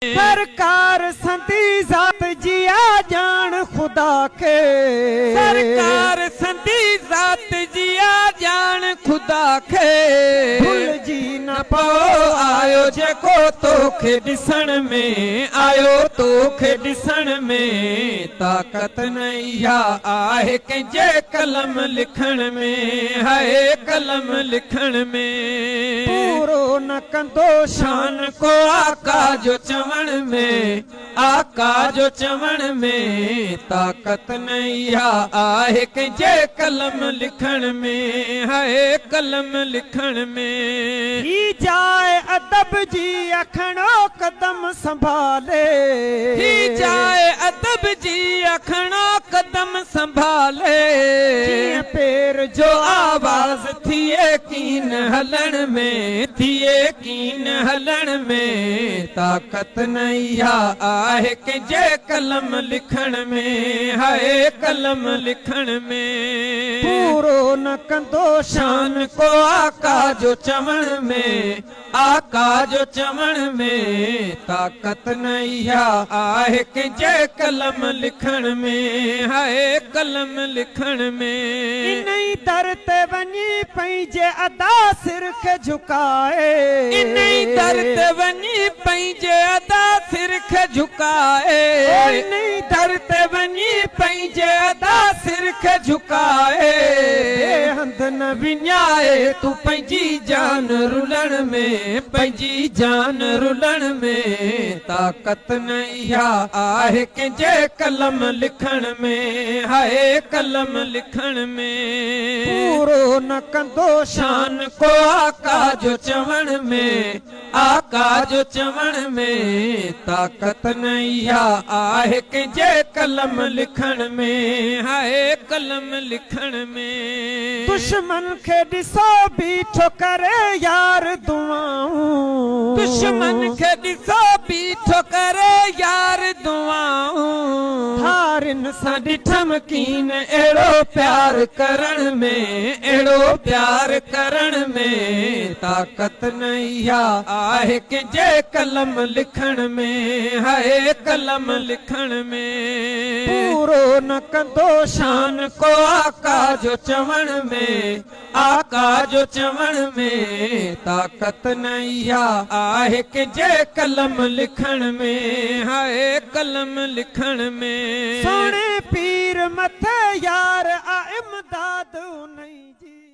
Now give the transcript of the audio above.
सरकार संदी जात जिया जान खुदा के। सरकार संदी जात जिया जान खुदा के। भुल जी न पाओ आयो जेको तोखे ॾिसण में आयो तोखे ॾिसण में ताक़त नैया आहे कंहिंजे कलम लिखण में है कलम लिखण में। पूरो न कंदो शान को आका जो चवण में आका जो चवण में ताक़त नैया आहे कंहिंजे कलम लिखण में है कलम लिखण में। ही जाए अदब जी अखणो कदम संभाले। ही जाए अदब जी अखणो कदम संभाले। जीअं पेर जो आवाज़ थिए कीन हलण में थिए कीन हलण में ताक़त नैया आहे कंहिंजे कलम लिखण में है कलम लिखण में। पूरो न कंदो शान को आका जो चवण में आका जो चवण में ताक़त नैया आहे कंहिंजे कलम लिखण में है कलम लिखण में। इन्हीं दर ते वञी पंहिंजे अदा सिर खे झुकाए। इन्हीं दर ते वञी पंहिंजे अदा सिर खे झुकाए। इन्हीं दर ते वञी पंहिंजे अदा सिर खे झुकाए। हंध न विञाए तू पंहिंजी जान रुलण में पंहिंजी जान रुलण में ताक़त नैया आहे कंहिंजे कलम लिखण में है कलम लिखण में। पूरो न कंदो शान को आका जो चवण में आका जो चवण में ताक़त नैया आहे कंहिंजे कलम लिखण में है कलम लिखण में। दुश्मन खे ॾिसो बीठो करे यार दुआऊं। दुश्मन खे ॾिसो बीठो करे यार दुआऊं। हारिन सां ॾिठम कीन अहिड़ो प्यार करण में अहिड़ो प्यार करण में ताक़त नैया आहे कंहिंजे कलम लिखण में है कलम लिखण में। पूरो न कंदो शान को आका जो चवण में आका जो चवण में ताक़त नैया आहे कंहिंजे कलम लिखण में है कलम लिखण में। सोने पीर मथे यार आ इमदाद नहीं जी।